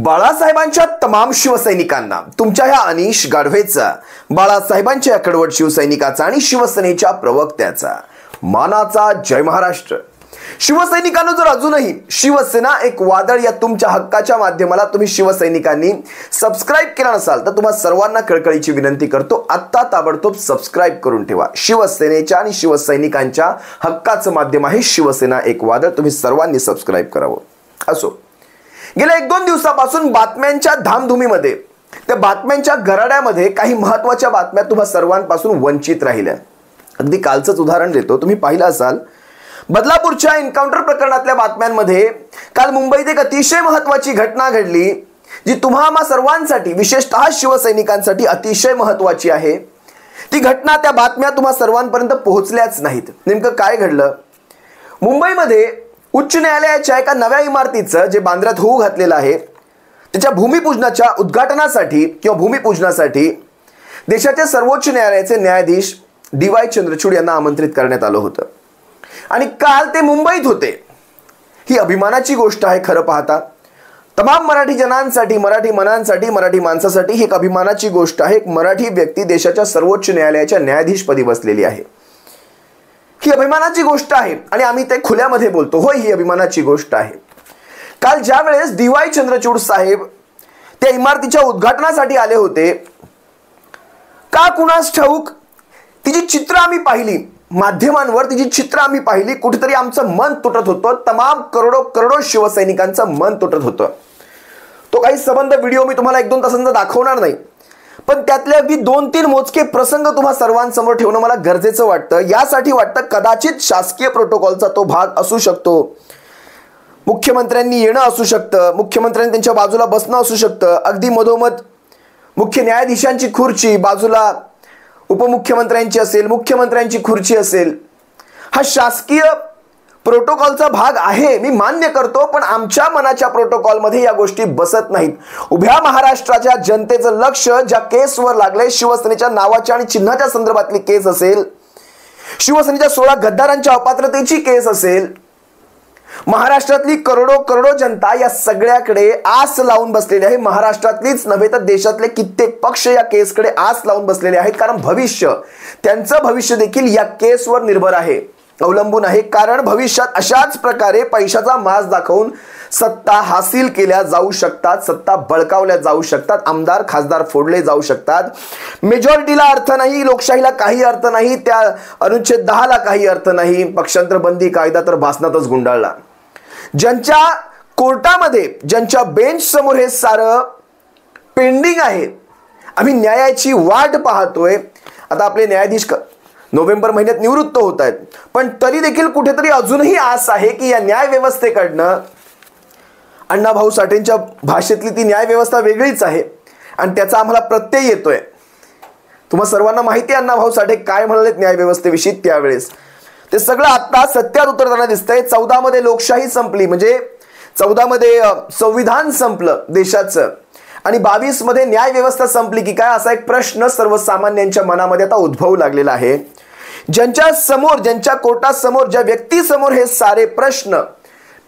बाळासाहेबांच्या तमाम शिवसैनिकांना तुमच्या ह्या अनिश गाढवेचा, बाळासाहेबांच्या या कडवट शिवसैनिकाचा आणि शिवसेनेच्या प्रवक्त्याचा मानाचा जय महाराष्ट्र। शिवसैनिकांनो, जर अजूनही शिवसेना एक वादळ या तुमच्या हक्काच्या माध्यमाला तुम्ही शिवसैनिकांनी सबस्क्राइब केला नसाल तर तुम्हा सर्वांना कळकळीची विनंती करतो, आत्ता ताबडतोब सबस्क्राइब करून ठेवा। शिवसेनेच्या आणि शिवसैनिकांच्या हक्काचं माध्यम आहे शिवसेना एक वादळ, तुम्ही सर्वांनी सबस्क्राइब करावं। असो, गेल्या 1-2 दिवसापासून बातम्यांच्या धामधुमीमध्ये, त्या बातम्यांच्या गराड्यामध्ये काही महत्त्वाच्या बातम्या तुम्हा सर्वांपासून वंचित राहिल्या। अगदी कालचंच उदाहरण देतो, तुम्ही पाहिलं असाल बदलापूरच्या एन्काउंटर प्रकरणातल्या बातम्यांमध्ये काल मुंबईत एक अतिशय महत्त्वाची घटना घडली, जी तुम्हा सर्वांसाठी, विशेषतः शिवसैनिकांसाठी अतिशय महत्त्वाची आहे। ती घटना, त्या बातम्या तुम्हा सर्वांपर्यंत पोहोचल्याच नाहीत। नेमकं काय घडलं? मुंबईमध्ये उच्च न्यायालयाच्या एका नव्या इमारतीचं जे बांद्र्यात होऊ घातलेलं आहे, त्याच्या भूमिपूजनाच्या उद्घाटनासाठी किंवा भूमिपूजनासाठी देशाचे सर्वोच्च न्यायालयाचे न्यायाधीश DY चंद्रचूड यांना आमंत्रित करण्यात आलं होतं आणि काल ते मुंबईत होते। ही अभिमानाची गोष्ट आहे खरं पाहता। तमाम मराठी जनांसाठी, मराठी मनांसाठी, मराठी माणसासाठी ही एक अभिमानाची गोष्ट आहे। एक मराठी व्यक्ती देशाच्या सर्वोच्च न्यायालयाच्या न्यायाधीशपदी बसलेली आहे। ही अभिमानाची गोष्ट आहे आणि आम्ही ते खुल्यामध्ये बोलतो। होय, ही अभिमानाची गोष्ट आहे। काल ज्या वेळेस DY चंद्रचूड साहेब त्या इमारतीच्या उद्घाटनासाठी आले होते, का कुणास ठाऊक तिची चित्र आम्ही पाहिली माध्यमांवर, तिची चित्र आम्ही पाहिली, कुठेतरी आमचं मन तुटत होतं। तमाम करोडो शिवसैनिकांचं मन तुटत होतं। तो काही संबंध व्हिडिओ मी तुम्हाला 1-2 तासांचा दाखवणार नाही, पण त्यातले अगदी 2-3 मोजके प्रसंग तुम्हा सर्वांसमोर ठेवणं मला गरजेचं वाटतं। यासाठी वाटतं कदाचित शासकीय प्रोटोकॉलचा तो भाग असू शकतो, मुख्यमंत्र्यांनी येणं असू शकतं, मुख्यमंत्र्यांनी त्यांच्या बाजूला बसणं असू शकतं, अगदी मधोमध मुख्य न्यायाधीशांची खुर्ची, बाजूला उपमुख्यमंत्र्यांची असेल, मुख्यमंत्र्यांची खुर्ची असेल। हा शासकीय प्रोटोकॉलचा भाग आहे, मी मान्य करतो, पण आमच्या मनाच्या प्रोटोकॉलमध्ये या गोष्टी बसत नाहीत। उभ्या महाराष्ट्राच्या जनतेचं लक्ष ज्या केसवर लागलंय, शिवसेनेच्या नावाच्या आणि चिन्हाच्या संदर्भातली केस असेल, शिवसेनेच्या 16 गद्दारांच्या अपात्रतेची केस असेल, महाराष्ट्रातली करोडो जनता या सगळ्याकडे आस लावून बसलेली आहे। महाराष्ट्रातलीच नव्हे तर देशातले कित्येक पक्ष या केसकडे आस लावून बसलेले आहेत, कारण भविष्य, त्यांचं भविष्य देखील या केसवर निर्भर आहे, अवलंबून आहे। कारण भविष्यात अशाच प्रकारे पैशाचा माज दाखवून सत्ता हासिल केल्या जाऊ शकतात, सत्ता बळकावल्या जाऊ शकतात, आमदार खासदार फोडले जाऊ शकतात। मेजॉरिटीला अर्थ नाही, लोकशाहीला काही अर्थ नाही, त्या अनुच्छेद 10 ला काही अर्थ नाही, पक्षांतर बंदी कायदा तर भासणातच गुंडाळला। ज्यांच्या कोर्टामध्ये, ज्यांच्या बेंच समोर हे सारं पेंडिंग आहे, आम्ही न्यायाची वाट पाहतोय। आता आपले न्यायाधीश नोव्हेंबर महिन्यात निवृत्त होत आहेत, पण तरी देखील कुठेतरी अजूनही आस आहे की या न्याय व्यवस्थेकडनं, अण्णाभाऊ साठेंच्या भाषेतली ती न्याय व्यवस्था वेगळीच आहे आणि त्याचा आम्हाला प्रत्यय येतोय। तुम्हा सर्वांना माहिती आहे अण्णाभाऊ साठे काय म्हणाले न्याय व्यवस्थेविषयी त्यावेळेस। ते सगळं आता सत्यात उतरताना दिसतंय। 14 मध्ये लोकशाही संपली, म्हणजे 14 मध्ये संविधान संपलं देशाचं आणि 22 मध्ये न्याय व्यवस्था संपली की काय, असा एक प्रश्न सर्वसामान्यांच्या मनामध्ये आता उद्भवू लागलेला आहे। ज्यांच्या समोर, ज्यांच्या कोर्टासमोर, ज्या व्यक्तीसमोर हे सारे प्रश्न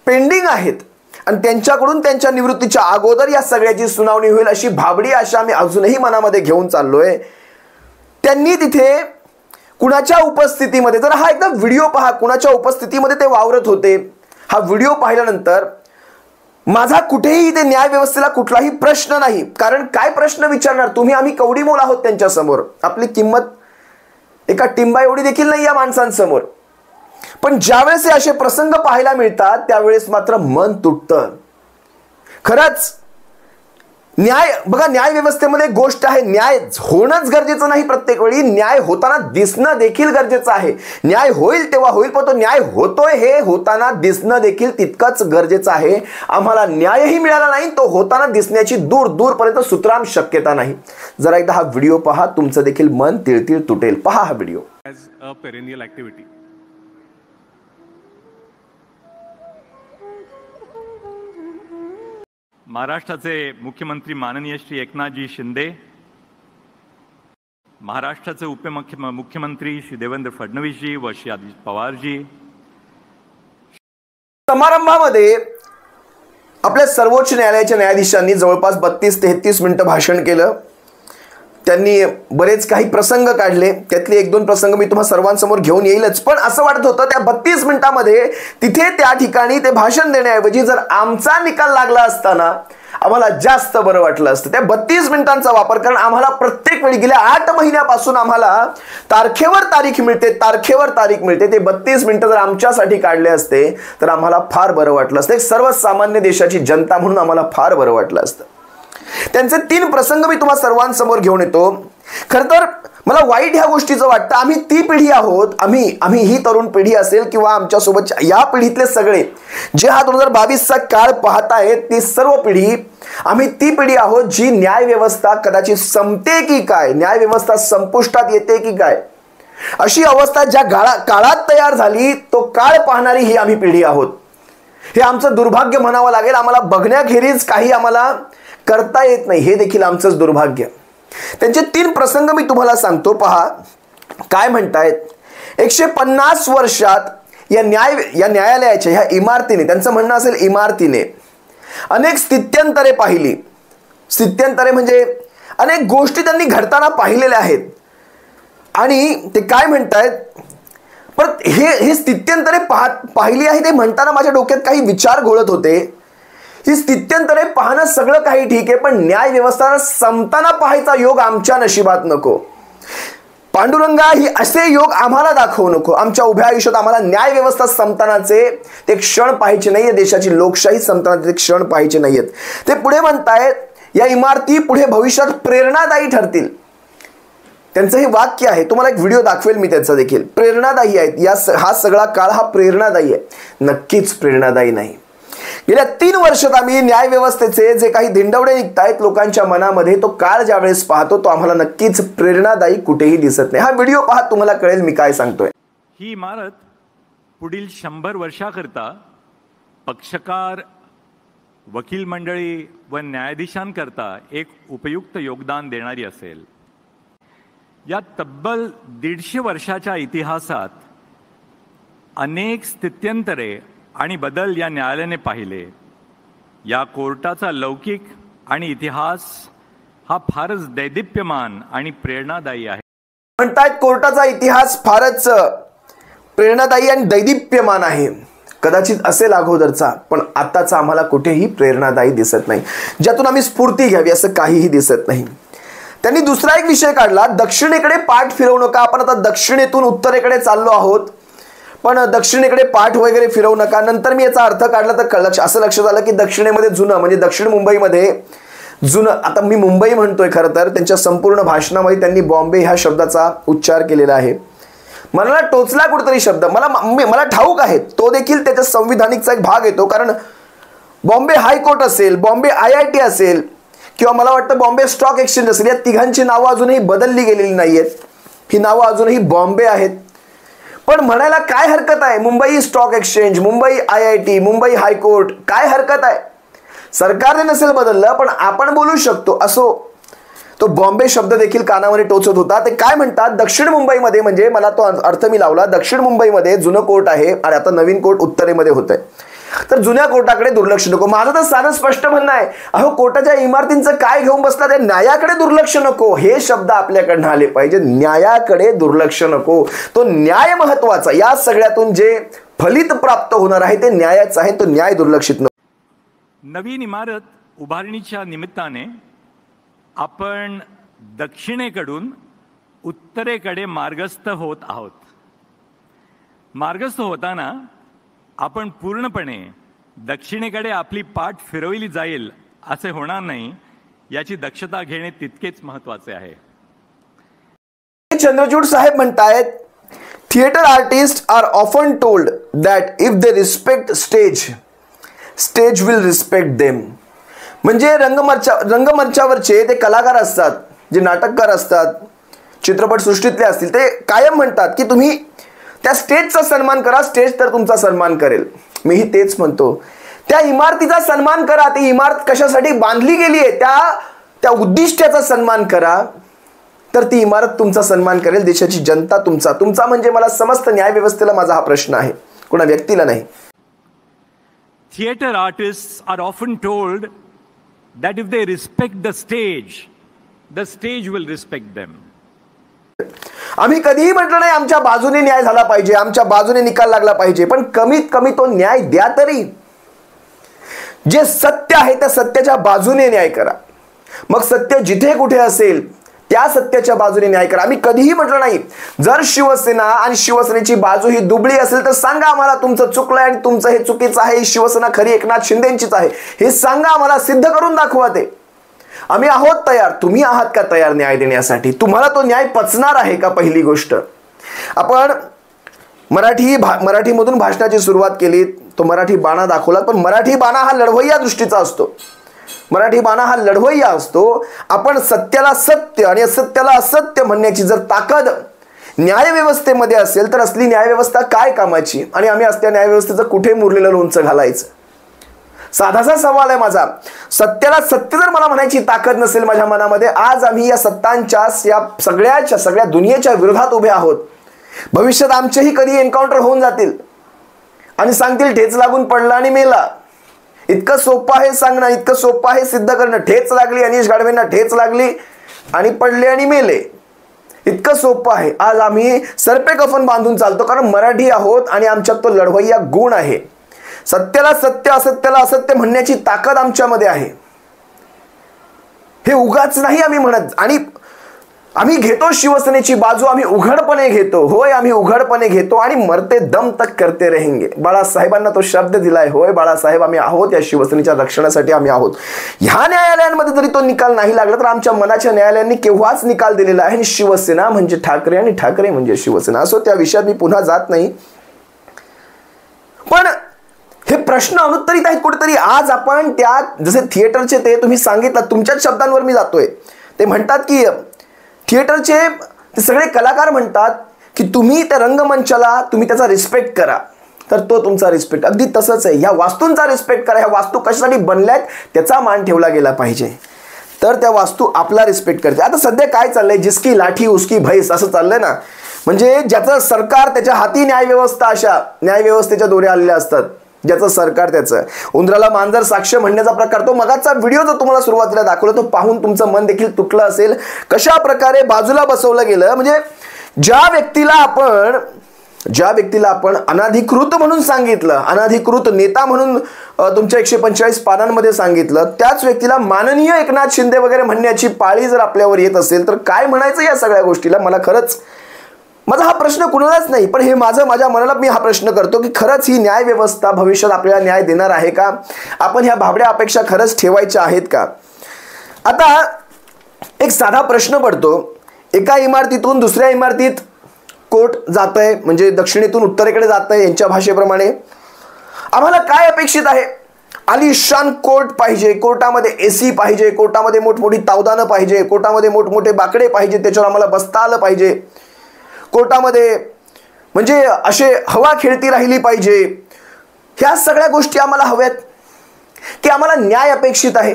पेंडिंग आहेत आणि त्यांच्याकडून त्यांच्या निवृत्तीच्या अगोदर या सगळ्याची सुनावणी होईल अशी भाबडी आशा आम्ही अजूनही मनामध्ये घेऊन चाललोय। त्यांनी तिथे कुणाच्या उपस्थितीमध्ये, जर हा एकदा व्हिडिओ पहा, कुणाच्या उपस्थितीमध्ये ते वावरत होते, हा व्हिडिओ पाहिल्यानंतर माझा कुठेही ते न्याय व्यवस्थेला कुठलाही प्रश्न नाही। कारण काय प्रश्न विचारणार तुम्ही? आम्ही कवडी मोल आहोत त्यांच्या समोर, आपली किंमत एका टिंबा एवढी देखील नाही या माणसांसमोर। पण ज्यावेळेस हे असे प्रसंग पाहायला मिळतात त्यावेळेस मात्र मन तुटतं। खरंच न्याय बघा, न्याय व्यवस्थेमध्ये गोष्ट आहे, न्याय होणंच गरजेचं नाही, प्रत्येक वेळी न्याय होताना दिसणं देखील गरजेचं आहे। न्याय होईल तेव्हा होईल, पण तो न्याय होतोय हे होताना दिसणं देखील तितकंच गरजेचं आहे। आम्हाला न्यायही मिळाला नाही, तो होताना दिसण्याची दूरपर्यंत सुतराम शक्यता नाही। जरा एकदा हा व्हिडिओ पहा, तुमचं देखील मन तिळतिळ तुटेल। पहा हा video. As a perennial activity, महाराष्ट्राचे मुख्यमंत्री माननीय श्री एकनाथजी शिंदे, महाराष्ट्राचे मुख्यमंत्री श्री देवेंद्र फडणवीसजी व श्री अजित पवारजी, समारंभामध्ये आपल्या सर्वोच्च न्यायालयाच्या न्यायाधीशांनी जवळपास 32-33 मिनिटं भाषण केलं. त्यांनी बरेच काही प्रसंग काढले. त्यातले 1-2 प्रसंग मी तुम्हा सर्वांसमोर घेऊन येईलच. पण असं वाटत होतं त्या 32 मिनिटांमध्ये तिथे त्या ठिकाणी ते भाषण देण्याऐवजी जर आमचा निकाल लागला असता ना, आम्हाला जास्त बरं वाटलं असतं. त्या 32 मिनिटांचा वापर कारण आम्हाला प्रत्येक वेळी गेल्या 8 महिन्यापासून आम्हाला तारखेवर तारीख मिळते. ते 32 मिनिटं जर आमच्यासाठी काढले असते तर आम्हाला फार बरं वाटलं असतं. एक सर्वसामान्य देशाची जनता म्हणून आम्हाला फार बरं वाटलं असतं. त्यांचे 3 प्रसंग मी तुम्हा सर्वांसमोर घेऊन येतो. खरं तर मला वाईट ह्या गोष्टीचं वाटतं, आम्ही ती पिढी आहोत, आम्ही ही तरुण पिढी असेल किंवा आमच्यासोबत या पिढीतले सगळे जे हा 2022चा काळ पाहतायत ती सर्व पिढी, आम्ही ती पिढी आहोत जी न्यायव्यवस्था कदाचित संपते की काय, न्यायव्यवस्था संपुष्टात येते की काय, अशी अवस्था ज्या काळात तयार झाली तो काळ पाहणारी ही आम्ही पिढी आहोत. हे आमचं दुर्भाग्य म्हणावं लागेल. आम्हाला बघण्याखेरीज काही आम्हाला करता येत नाही, हे देखील आमचंच दुर्भाग्य. त्यांचे 3 प्रसंग मी तुम्हाला सांगतो. पहा काय म्हणतायत. 150 वर्षात या न्यायालयाच्या ह्या इमारतीने, त्यांचं म्हणणं असेल इमारतीने अनेक स्थित्यंतरे पाहिली. स्थित्यंतरे म्हणजे अनेक गोष्टी त्यांनी घडताना पाहिलेल्या आहेत. आणि ते काय म्हणतायत, पण हे स्थित्यंतरे पाहिली आहे ते म्हणताना माझ्या डोक्यात काही विचार घोळत होते. ही स्थित्यंतरे पाहणं सगळं काही ठीक आहे, पण न्याय व्यवस्था संपताना पाहायचा योग आमच्या नशिबात नको. पांडुरंगा, ही असे योग आम्हाला दाखवू नको. आमच्या उभ्या आयुष्यात आम्हाला न्याय व्यवस्था संपतानाचे ते क्षण पाहायचे नाहीये. देशाची लोकशाही संपतानाचे क्षण पाहायचे नाहीयेत. ते पुढे म्हणतायत या इमारती पुढे भविष्यात प्रेरणादायी ठरतील. त्यांचं हे वाक्य आहे. तुम्हाला एक व्हिडिओ दाखवेल मी त्याचा देखील. प्रेरणादायी आहेत. हा सगळा काळ हा प्रेरणादायी आहे. नक्कीच प्रेरणादायी नाही. गेल्या 3 वर्षात आम्ही न्यायव्यवस्थेचे जे काही धिंडवडे निघतायत लोकांच्या मनामध्ये, तो काळ ज्यावेळेस पाहतो तो आम्हाला नक्कीच प्रेरणादायी कुठेही दिसत नाही. हा व्हिडिओ पहा, तुम्हाला कळेल मी काय सांगतोय. ही इमारत पुढील 100 वर्षाकरता पक्षकार, वकील मंडळी व न्यायाधीशांकरता एक उपयुक्त योगदान देणारी असेल. या तब्बल 150 वर्षाच्या इतिहासात अनेक स्थित्यंतरे आणि बदल या न्यायालयाने पाहिले. या कोर्टाचा लौकिक आणि इतिहास हा फारच दैदिप्यमान आणि प्रेरणादायी आहे. म्हणतायत कोर्टाचा इतिहास फारच प्रेरणादायी आणि दैदिप्यमान आहे. कदाचित असेल अगोदरचा, पण आताचा आम्हाला कुठेही प्रेरणादायी दिसत नाही, ज्यातून आम्ही स्फूर्ती घ्यावी असं काहीही दिसत नाही. त्यांनी दुसरा एक विषय काढला, दक्षिणेकडे पाठ फिरवू नका. आपण आता दक्षिणेतून उत्तरेकडे चाललो आहोत, पण दक्षिणेकडे पाठ वगैरे फिरवू नका. नंतर मी याचा अर्थ काढला तर असं लक्षात आलं की दक्षिणेमध्ये जुनं म्हणजे दक्षिण मुंबईमध्ये जुनं, आता मी मुंबई म्हणतोय, खरं तर त्यांच्या संपूर्ण भाषणामध्ये त्यांनी बॉम्बे ह्या शब्दाचा उच्चार केलेला आहे. मला टोचला कुठेतरी शब्द, मला ठाऊक आहे, तो देखील त्याच्या संविधानिकचा एक भाग येतो. कारण बॉम्बे हायकोर्ट असेल, बॉम्बे IIT असेल, किंवा मला वाटतं बॉम्बे स्टॉक एक्सचेंज असेल, या तिघांची नावं अजूनही बदलली गेलेली नाहीयेत. ही नावं अजूनही बॉम्बे आहेत. पण म्हणायला काय हरकत आहे, Mumbai stock exchange, Mumbai IIT, Mumbai high court, काय हरकत आहे. सरकारने नसेल बदललं पण आपण बोलू शकतो. असो, तो बॉम्बे शब्द देखील कानामध्ये टोचत होता. ते काय म्हणतात, दक्षिण मुंबईमध्ये, म्हणजे मला तो अर्थ मी लावला, दक्षिण मुंबईमध्ये जुनं कोर्ट आहे आणि आता नवीन कोर्ट उत्तरेमध्ये होत आहे, तर जुन्या कोर्टाकडे दुर्लक्ष नको. माझं तर साधं स्पष्ट म्हणणं आहे, अहो कोर्टाच्या इमारतींचं काय घेऊन बसला, ते न्यायाकडे दुर्लक्ष नको, हे शब्द आपल्याकडनं आले पाहिजे. न्यायाकडे दुर्लक्ष नको, तो न्याय महत्वाचा. या सगळ्यातून जे फलित प्राप्त होणार आहे ते न्यायाच आहे, तो न्याय दुर्लक्षित नको. नवीन इमारत उभारणीच्या निमित्ताने आपण दक्षिणेकडून उत्तरेकडे मार्गस्थ होत आहोत. मार्गस्थ होताना आपण पूर्णपणे दक्षिणेकडे आपली पाठ फिरवली जाईल असे होणार नाही, याची दक्षता घेणे तितकेच महत्त्वाचे आहे. चंद्रचूड साहेब म्हणतायत, theatre artist are often told that if they respect stage will respect them. म्हणजे रंगमंचावरचे ते कलाकार असतात, जे नाटककार असतात, चित्रपटसृष्टीतले असतील, ते कायम म्हणतात की तुम्ही त्या स्टेजचा सन्मान करा, स्टेज तर तुमचा सन्मान करेल. मीही तेच म्हणतो, त्या इमारतीचा सन्मान करा. ती इमारत कशासाठी बांधली गेली आहे त्या उद्दिष्टाचा सन्मान करा, तर ती इमारत तुमचा सन्मान करेल. देशाची जनता तुमचा म्हणजे मला समस्त न्याय व्यवस्थेला माझा हा प्रश्न आहे, कोणा व्यक्तीला नाही. theater artists are often told that if they respect the stage will respect them. आम्ही कधीही म्हटलं नाही आमच्या बाजूने न्याय झाला पाहिजे, आमच्या बाजूने निकाल लागला पाहिजे, पण कमीत कमी तो न्याय द्या तरी. जे सत्य आहे त्या सत्याच्या बाजूने न्याय करा. मग सत्य जिथे कुठे असेल त्या सत्याच्या बाजूने न्याय करा. आम्ही कधीही म्हटलं नाही जर शिवसेना आणि शिवसेनेची बाजू ही दुबळी असेल तर सांगा आम्हाला तुमचं चुकलंय आणि तुमचं हे चुकीचं आहे, शिवसेना खरी एकनाथ शिंदेंचीच आहे हे सांगा, आम्हाला सिद्ध करून दाखवा. ते आम्ही आहोत तयार. तुम्ही आहात का तयार न्याय देण्यासाठी? तुम्हाला तो न्याय पचणार आहे का? पहिली गोष्ट, आपण मराठीमधून भाषणाची सुरुवात केली, तो मराठी बाणा दाखवला, पण मराठी बाणा हा लढवय्या दृष्टीचा असतो. मराठी बाणा हा लढवय्या असतो. आपण सत्याला सत्य आणि असत्याला असत्य म्हणण्याची जर ताकद न्यायव्यवस्थेमध्ये असेल तर असली न्यायव्यवस्था काय कामाची? आणि आम्ही असल्या न्यायव्यवस्थेचं कुठे मुरलेलं लोणचं घालायचं? साधासा सवाल आहे माझा. सत्याला सत्य जर मला म्हणायची ताकद नसेल माझ्या मनामध्ये, आज आम्ही या सत्तांच्या या सगळ्या दुनियेच्या विरोधात उभे आहोत. भविष्यात आमचेही कधी एन्काउंटर होऊन जातील आणि सांगतील ठेच लागून पडला आणि मेला. इतकं सोपं आहे सांगणं, इतकं सोपं आहे सिद्ध करणं. ठेच लागली, अनिश गाढवेंना ठेच लागली आणि पडले आणि मेले, इतकं सोपं आहे. आज आम्ही सरपे कफन बांधून चालतो कारण मराठी आहोत आणि आमच्यात तो लढवय्या गुण आहे. सत्याला सत्य, असत्याला असत्य म्हणण्याची ताकद आमच्यामध्ये आहे. हे उगाच नाही आम्ही म्हणत. आणि आम्ही घेतो शिवसेनेची बाजू, आम्ही उघडपणे घेतो. होय, आम्ही उघडपणे घेतो आणि मरते दम तक करते रहेंगे. बाळासाहेबांना तो शब्द दिलाय. होय बाळासाहेब, आम्ही आहोत या शिवसेनेच्या रक्षणासाठी आम्ही आहोत. ह्या न्यायालयांमध्ये जरी तो निकाल नाही लागला तर आमच्या मनाच्या न्यायालयांनी केव्हाच निकाल दिलेला आहे. शिवसेना म्हणजे ठाकरे आणि ठाकरे म्हणजे शिवसेना. असो, त्या विषयात मी पुन्हा जात नाही. पण हे प्रश्न अनुत्तरित आहेत कुठेतरी. आज आपण त्या जसे थिएटरचे ते तुम्ही सांगितलं, तुमच्याच शब्दांवर मी जातोय. ते म्हणतात की थिएटरचे ते सगळे कलाकार म्हणतात की तुम्ही त्या रंगमंचाला तुम्ही त्याचा रिस्पेक्ट करा, तर तो तुमचा रिस्पेक्ट. अगदी तसंच आहे. ह्या वास्तूंचा रिस्पेक्ट करा. ह्या वास्तू कशासाठी बनल्यात त्याचा मान ठेवला गेला पाहिजे, तर त्या वास्तू आपला रिस्पेक्ट करते. आता सध्या काय चाललंय, जिसकी लाठी उसकी भैस असं चाललंय ना. म्हणजे ज्याचं सरकार त्याच्या हाती न्यायव्यवस्था, अशा न्यायव्यवस्थेच्या दोऱ्या आलेल्या असतात. ज्याचं सरकार त्याचं. उंदराला मांजर साक्ष म्हणण्याचा प्रकार, तो मगाचा व्हिडिओ जो तुम्हाला सुरुवातीला दाखवला तो पाहून तुमचं मन देखील तुटलं असेल. कशा प्रकारे बाजूला बसवलं गेलं. म्हणजे ज्या व्यक्तीला आपण अनाधिकृत म्हणून सांगितलं, अनाधिकृत नेता म्हणून तुमच्या 145 पानांमध्ये सांगितलं, त्याच व्यक्तीला माननीय एकनाथ शिंदे वगैरे म्हणण्याची पाळी जर आपल्यावर येत असेल तर काय म्हणायचं या सगळ्या गोष्टीला? मला खरंच, माझा हा प्रश्न कुणालाच नाही, पण हे माझ्या मनाला मी हा प्रश्न करतो की खरंच ही न्याय व्यवस्था भविष्यात आपल्याला न्याय देणार आहे का? आपण ह्या भाबड्या अपेक्षा खरंच ठेवायच्या आहेत का? आता एक साधा प्रश्न पडतो. एका इमारतीतून दुसऱ्या इमारतीत कोर्ट जातंय, म्हणजे दक्षिणेतून उत्तरेकडे जातंय यांच्या भाषेप्रमाणे. आम्हाला काय अपेक्षित आहे? आलिशान कोर्ट पाहिजे, कोर्टामध्ये AC पाहिजे, कोर्टामध्ये मोठमोठी तावदानं पाहिजे, कोर्टामध्ये मोठमोठे बाकडे पाहिजे, त्याच्यावर आम्हाला बसता आलं पाहिजे, कोर्टामध्ये म्हणजे असे हवा खेळती राहिली पाहिजे. ह्या सगळ्या गोष्टी आम्हाला हव्यात की आम्हाला न्याय अपेक्षित आहे?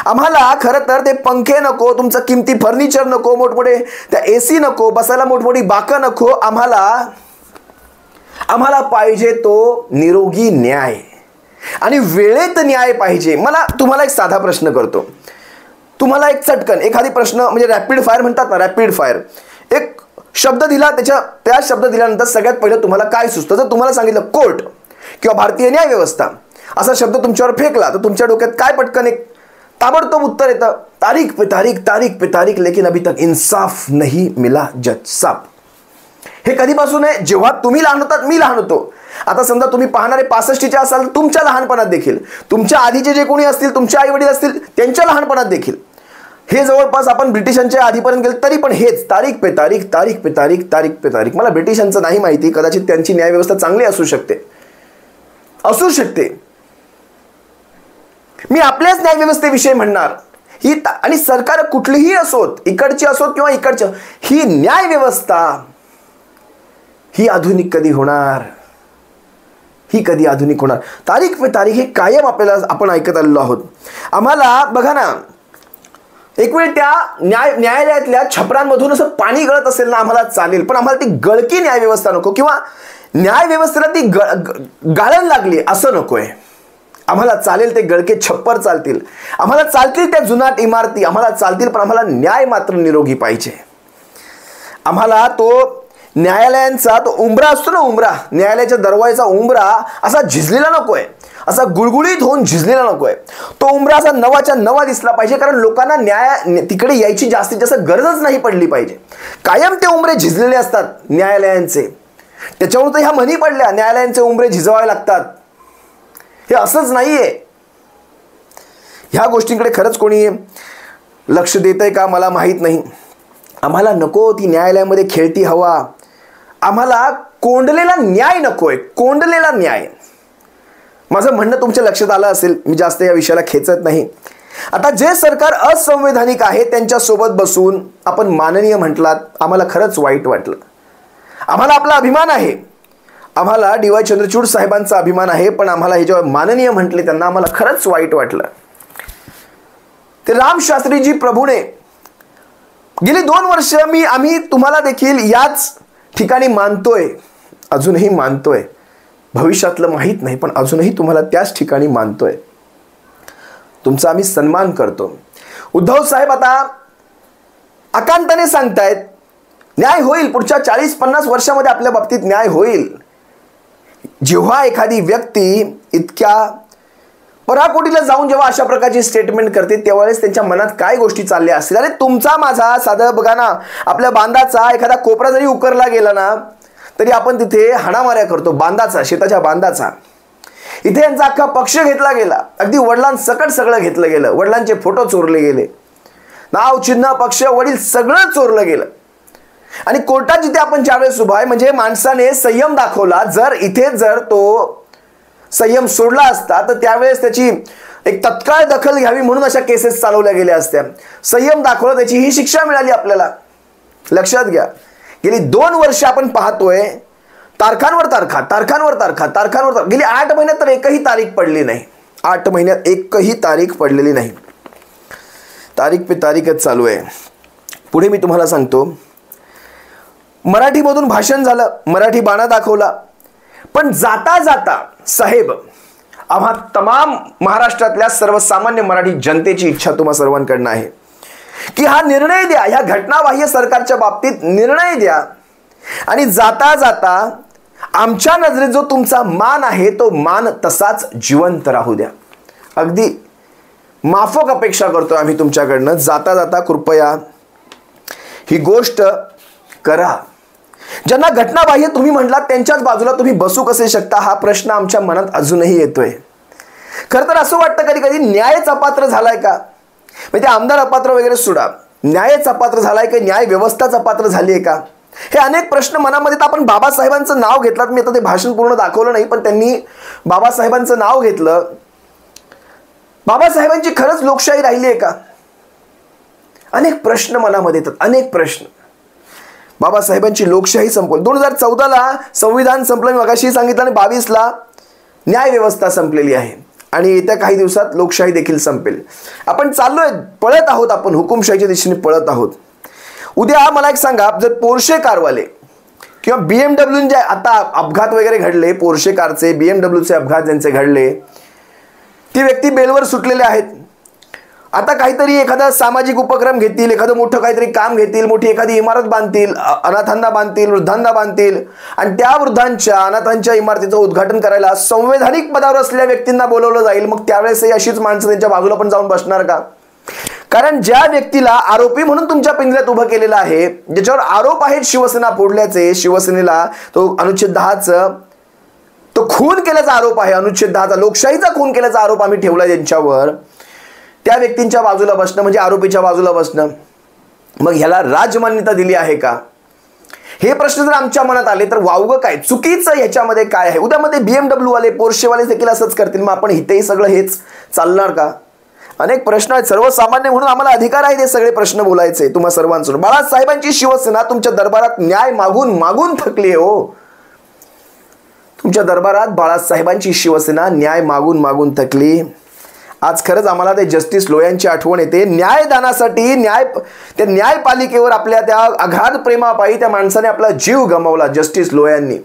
आम्हाला खरं तर ते पंखे नको, तुमचं किमती फर्निचर नको, मोठमोठे त्या AC नको, बसायला मोठमोठी बाकं नको. आम्हाला पाहिजे तो निरोगी न्याय आणि वेळेत न्याय पाहिजे. मला तुम्हाला एक साधा प्रश्न करतो, तुम्हाला एक चटकन एखादी प्रश्न, म्हणजे रॅपिड फायर म्हणतात ना, रॅपिड फायर. एक शब्द दिला, त्या शब्द दिल्यानंतर सगळ्यात पहिलं तुम्हाला काय सुचतं? जर तुम्हाला सांगितलं कोर्ट किंवा भारतीय न्याय व्यवस्था असा शब्द तुमच्यावर फेकला तर तुमच्या डोक्यात काय पटकन एक ताबडतोब उत्तर येतं? तारीख पे तारीख, लेकिन अभी तक इंसाफ नहीं मिला जज साहब. हे कधीपासून आहे? जेव्हा तुम्ही लहान होतात, मी लहान होतो. आता समजा तुम्ही पाहणारे 65चे असाल, तुमच्या लहानपणात देखील, तुमच्या आधीचे जे कोणी असतील, तुमचे आई वडील असतील, त्यांच्या लहानपणात देखील हे जवळपास आपण ब्रिटिशांच्या आधीपर्यंत गेलो तरी पण हेच तारीख पे तारीख. मला ब्रिटिशांचं नाही माहिती, कदाचित त्यांची न्यायव्यवस्था चांगली असू शकते. मी आपल्याच न्यायव्यवस्थेविषयी म्हणणार. ही आणि सरकार कुठलीही असोत, इकडची असोत किंवा इकडच्या, ही न्यायव्यवस्था ही आधुनिक कधी होणार? तारीख पे तारीख हे कायम आपण ऐकत आलेलो आहोत. आम्हाला बघा ना, एक वेळ त्या न्यायालयातल्या छपरांमधून असं पाणी गळत असेल ना, आम्हाला चालेल, पण आम्हाला ती गळकी न्यायव्यवस्था नको, किंवा न्यायव्यवस्थेला ती गाळण लागली असं नकोय. आम्हाला चालेल ते गळके छप्पर चालतील, आम्हाला चालतील त्या जुनाट इमारती, आम्हाला चालतील, पण आम्हाला न्याय मात्र निरोगी पाहिजे. आम्हाला तो न्यायालयांचा तो उंबरा असतो ना, उंबरा, न्यायालयाच्या दरवाजाचा उंबरा असा झिजलेला नकोय, असा गुळगुळीत होऊन झिजलेला नकोय. तो उंबरा असा नवाच्या नवा दिसला पाहिजे, कारण लोकांना तिकडे यायची जास्तीत जास्त गरजच नाही पडली पाहिजे. कायम ते उंबरे झिजलेले असतात न्यायालयांचे. त्याच्यावर तर ह्या म्हणी पडल्या, न्यायालयांचे उंबरे झिजवावे लागतात. हे असंच नाहीये. ह्या गोष्टींकडे खरंच कोणी लक्ष देतंय का मला माहीत नाही. आम्हाला नको ती न्यायालयामध्ये खेळती हवा. आम्हाला कोंडलेला न्याय नकोय, कोंडलेला न्याय. माझं म्हणणं तुमच्या लक्षात आलं असेल, मी जास्त या विषयाला खेचत नाही. आता जे सरकार असंवैधानिक आहे त्यांच्यासोबत बसून आपण माननीय म्हटलात, आम्हाला खरंच वाईट वाटलं. आम्हाला आपला अभिमान आहे, आम्हाला DY चंद्रचूड साहेबांचा अभिमान आहे, पण आम्हाला हे जेव्हा माननीय म्हटले त्यांना आम्हाला खरंच वाईट वाटलं. ते राम शास्त्रीजी प्रभूने गेली 2 वर्ष आम्ही तुम्हाला देखील याच ठिकाणी मानतोय, अजूनही मानतोय. भविष्यातलं माहीत नाही, पण अजूनही तुम्हाला त्याच ठिकाणी मानतोय. तुमचा आम्ही सन्मान करतो. उद्धव साहेब आता आकांताने सांगतायत न्याय होईल, पुढच्या 40-50 वर्षामध्ये आपल्या बाबतीत न्याय होईल. जेव्हा एखादी व्यक्ती इतक्या पराकोटीला जाऊन जेव्हा अशा प्रकारची स्टेटमेंट करते, त्यावेळेस त्यांच्या मनात काय गोष्टी चालल्या असतील. अरे तुमचा माझा साधं बघा ना, आपल्या बांधाचा एखादा कोपरा जरी उकरला गेला ना, तरी आपण तिथे हाणामाऱ्या करतो. बांधाचा, शेताच्या बांधाचा. इथे यांचा अख्खा पक्ष घेतला गेला, अगदी वडिलांसकट सगळं घेतलं गेलं. वडिलांचे फोटो चोरले गेले, नाव चिन्ह पक्ष वडील सगळं चोरलं गेलं. आणि कोर्टात जिथे आपण ज्यावेळेस उभा आहे, म्हणजे माणसाने संयम दाखवला. जर तो संयम सोडला असता तर त्यावेळेस त्याची एक तत्काळ दखल घ्यावी म्हणून अशा केसेस चालवल्या गेल्या असत्या. संयम दाखवला, त्याची ही शिक्षा मिळाली आपल्याला. लक्षात घ्या, गेली 2 वर्ष आपण पाहतोय तारखांवर तारखा, तारखांवर तारखा, तारखांवर तारखा. गेली 8 महिन्यात तर एकही तारीख पडली नाही. 8 महिन्यात एकही तारीख पडलेली नाही. तारीख पे तारीखच चालू आहे. पुढे मी तुम्हाला सांगतो, मराठीमधून भाषण झालं, मराठी बाणा दाखवला, पण जाता जाता साहेब आम्हा तमाम महाराष्ट्रातल्या सर्वसामान्य मराठी जनतेची इच्छा तुम्हा सर्वांकडनं आहे की हा निर्णय द्या, ह्या घटनाबाह्य सरकारच्या बाबतीत निर्णय द्या. आणि जाता जाता आमच्या नजरेत जो तुमचा मान आहे तो मान तसाच जिवंत राहू द्या. अगदी माफक अपेक्षा करतो आम्ही तुमच्याकडनं. जाता जाता कृपया ही गोष्ट करा. ज्यांना घटनाबाह्य तुम्ही म्हटलात त्यांच्याच बाजूला तुम्ही बसू कसे शकता, हा प्रश्न आमच्या मनात अजूनही येतोय. खरं तर असं वाटतं कधी कधी न्यायच अपात्र झालाय का, म्हणजे आमदार अपात्र वगैरे सोडा, न्यायच अपात्र झालाय का, न्याय व्यवस्थाच अपात्र झाली आहे का, हे अनेक प्रश्न मनामध्ये. तर आपण बाबासाहेबांचं नाव घेतलात, मी आता ते भाषण पूर्ण दाखवलं नाही, पण त्यांनी बाबासाहेबांचं नाव घेतलं. बाबासाहेबांची खरंच लोकशाही राहिली आहे का, अनेक प्रश्न मनामध्ये येतात, अनेक प्रश्न. बाबासाहेबांची लोकशाही संपवली. 2014ला संविधान संपलं, मी मगाशी सांगितलं, आणि 22ला न्याय व्यवस्था संपलेली आहे आणि येत्या काही दिवसात लोकशाही देखील संपेल. आपण चाललोय, पळत आहोत, आपण हुकुमशाहीच्या दिशेने पळत आहोत. उद्या मला एक सांगा, जर पोर्शे कारवाले किंवा BMW जे आता अपघात वगैरे घडले, पोर्शे कारचे BMWचे अपघात ज्यांचे घडले, ती व्यक्ती बेलवर सुटलेले आहेत. आता काहीतरी एखादा सामाजिक उपक्रम घेतील, एखादं मोठं काहीतरी काम घेतील, मोठी एखादी इमारत बांधतील, अनाथांना बांधतील, वृद्धांना बांधतील, आणि त्या वृद्धांच्या अनाथांच्या इमारतीचं उद्घाटन करायला संवैधानिक पदावर असलेल्या व्यक्तींना बोलवलं जाईल. मग त्यावेळेसही अशीच माणसं त्यांच्या बाजूला पण जाऊन बसणार का? कारण ज्या व्यक्तीला आरोपी म्हणून तुमच्या पिंजऱ्यात उभं केलेलं आहे, ज्याच्यावर आरोप आहेत शिवसेना फोडल्याचे, शिवसेनेला तो अनुच्छेद 10चा तो खून केल्याचा आरोप आहे, अनुच्छेद 10चा लोकशाहीचा खून केल्याचा आरोप आम्ही ठेवला ज्यांच्यावर, त्या व्यक्तींच्या बाजूला बसणं म्हणजे आरोपीच्या बाजूला बसणं. मग ह्याला राजमान्यता दिली आहे का, हे प्रश्न जर आमच्या मनात आले तर वावगं काय, चुकीचं ह्याच्यामध्ये काय आहे? उद्यामध्ये BMW वाले, पोर्शेवाले देखील असंच करतील, मग आपण इथेही सगळं हेच चालणार का? अनेक प्रश्न आहेत. सर्वसामान्य म्हणून आम्हाला अधिकार आहे ते सगळे प्रश्न बोलायचे तुम्हा सर्वांसमोर. बाळासाहेबांची शिवसेना तुमच्या दरबारात न्याय मागून मागून थकली आहे हो. तुमच्या दरबारात बाळासाहेबांची शिवसेना न्याय मागून मागून थकली. आज खरंच आम्हाला ते जस्टिस लोयांची आठवण येते. न्यायदानासाठी त्या न्यायपालिकेवर आपल्या त्या अगाध प्रेमापायी त्या माणसाने आपला जीव गमावला, जस्टिस लोयांनी.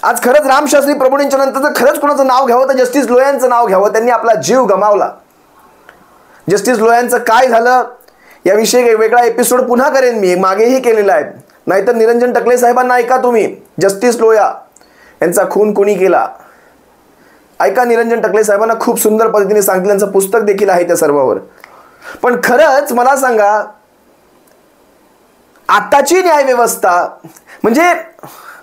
आज खरंच रामशास्त्री प्रभूंच्या नंतर खरंच कोणाचं नाव घ्यावं तर जस्टिस लोयांचं नाव घ्यावं. त्यांनी आपला जीव गमावला. जस्टिस लोयांचं काय झालं याविषयी एक वेगळा एपिसोड पुन्हा करेन मी, मागेही केलेला आहे. नाहीतर निरंजन टकले साहेबांना ऐका तुम्ही, जस्टिस लोया यांचा खून कोणी केला ऐका. निरंजन टकले साहेबांना खूप सुंदर पद्धतीने सांगितलं, त्यांचं पुस्तक देखील आहे त्या सर्वावर. पण खरंच मला सांगा, आताची न्यायव्यवस्था म्हणजे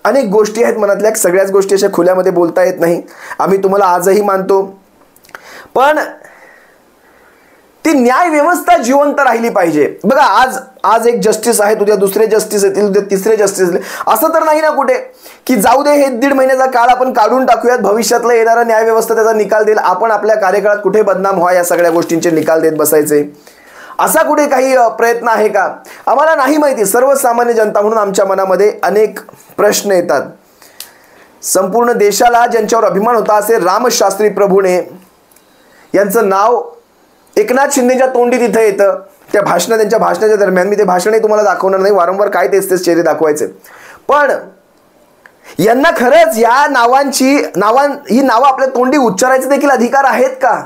अनेक गोष्टी आहेत मनातल्या, सगळ्याच गोष्टी अशा खुल्यामध्ये बोलता येत नाही, आम्ही तुम्हाला आजही मानतो. पण ती न्यायव्यवस्था जिवंत राहिली पाहिजे. बघा, आज एक जस्टिस आहेत, उद्या दुसरे जस्टिस येतील, उद्या तिसरे जस्टिस येतील. असं तर नाही ना कुठे की जाऊ दे हे 1.5 महिन्याचा काळ आपण काढून टाकूयात, भविष्यातलं येणारा न्यायव्यवस्था त्याचा निकाल देईल, आपण आपल्या कार्यकाळात कुठे बदनाम व्हा या सगळ्या गोष्टींचे निकाल देत बसायचे. असा कुठे काही प्रयत्न आहे का? आम्हाला नाही माहिती. सर्वसामान्य जनता म्हणून आमच्या मनामध्ये अनेक प्रश्न येतात. संपूर्ण देशाला ज्यांच्यावर अभिमान होता असे रामशास्त्री प्रभूने यांचं नाव एकनाथ शिंदेच्या तोंडी तिथे येतं. त्यांच्या भाषणाच्या दरम्यान मी ते भाषणही तुम्हाला दाखवणार नाही, वारंवार काय तेच चेहरे दाखवायचे. पण यांना खरंच या ही नावं आपल्या तोंडी उच्चारायचे देखील अधिकार आहेत का?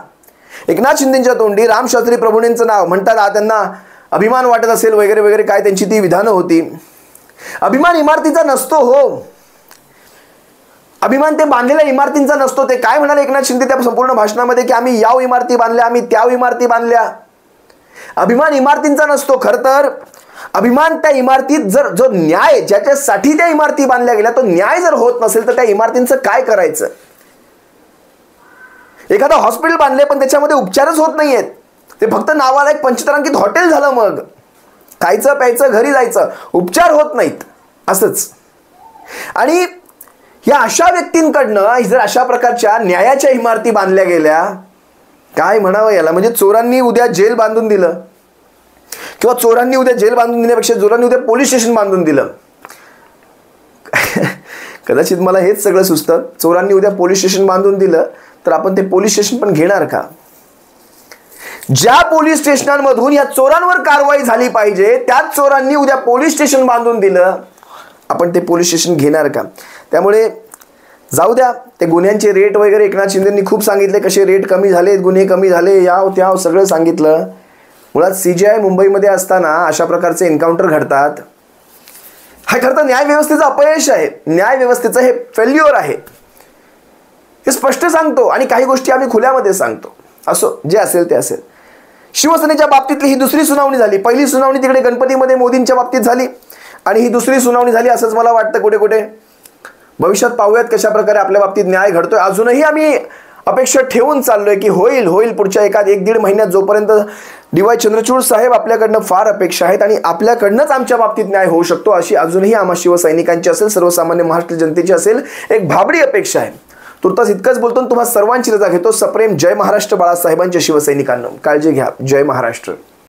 एकनाथ शिंदेच्या तोंडी रामशास्त्री प्रभूंचं नाव म्हणतात, त्यांना अभिमान वाटत असेल वगैरे वगैरे, काय त्यांची ती विधानं होती. अभिमान इमारतीचा नसतो हो, अभिमान ते बांधलेल्या इमारतींचा नसतो. ते काय म्हणाले एकनाथ शिंदे त्या संपूर्ण भाषणामध्ये की आम्ही याव इमारती बांधल्या, आम्ही त्याव इमारती बांधल्या. अभिमान इमारतींचा नसतो. खरं तर अभिमान त्या इमारतीत जर जो न्याय ज्याच्यासाठी त्या इमारती बांधल्या गेल्या तो न्याय जर होत नसेल तर त्या इमारतींचं काय करायचं? एखादं हॉस्पिटल बांधले पण त्याच्यामध्ये उपचारच होत नाहीयेत, ते फक्त नावाला एक पंचतारांकित हॉटेल झालं, मग खायचं प्यायचं घरी जायचं, उपचार होत नाहीत असंच. आणि या अशा व्यक्तींकडनं जर अशा प्रकारच्या न्यायाच्या इमारती बांधल्या गेल्या, काय म्हणावं याला, म्हणजे चोरांनी उद्या जेल बांधून दिलं, किंवा चोरांनी उद्या जेल बांधून देण्यापेक्षा चोरांनी उद्या पोलीस स्टेशन बांधून दिलं. कदाचित मला हेच सगळं सुचतं, चोरांनी उद्या पोलीस स्टेशन बांधून दिलं तर आपण ते पोलीस स्टेशन पण घेणार का? ज्या पोलीस स्टेशनांमधून या चोरांवर कारवाई झाली पाहिजे त्याच चोरांनी उद्या पोलीस स्टेशन बांधून दिलं, आपण ते पोलीस स्टेशन घेणार का? त्यामुळे जाऊ द्या, ते गुन्ह्यांचे रेट वगैरे एकनाथ शिंदेंनी खूप सांगितले, कसे रेट कमी झाले, गुन्हे कमी झाले, याव त्याव सगळं सांगितलं. मुळात CGI मुंबईमध्ये असताना अशा प्रकारचे एन्काउंटर घडतात. हा खरं तर न्यायव्यवस्थेचं अपयश आहे, न्यायव्यवस्थेचं हे फेल्युअर आहे, हे स्पष्ट सांगतो. आणि काही गोष्टी आम्ही खुल्यामध्ये सांगतो. असो, जे असेल ते असेल. शिवसेनेच्या बाबतीतली ही दुसरी सुनावणी झाली. पहिली सुनावणी तिकडे गणपतीमध्ये मोदींच्या बाबतीत झाली आणि ही दुसरी सुनावणी झाली असंच मला वाटतं कुठे कुठे. भविष्यात पाहूयात कशा प्रकारे आपल्या बाबतीत न्याय घडतोय. अजूनही आम्ही अपेक्षा ठेवून चाललोय की होईल पुढच्या 1-1.5 महिन्यात, जोपर्यंत DY चंद्रचूड साहेब आपल्याकडनं फार अपेक्षा आहेत आणि आपल्याकडनंच आमच्या बाबतीत न्याय होऊ शकतो अशी अजूनही आम्हा शिवसैनिकांची असेल, सर्वसामान्य महाराष्ट्र जनतेची असेल एक भाबडी अपेक्षा आहे. तुर्तास इतकंच बोलतो, तुम्हा सर्वांची रजा घेतो. सप्रेम जय महाराष्ट्र बाळासाहेबांच्या शिवसैनिकांना. काळजी घ्या. जय महाराष्ट्र.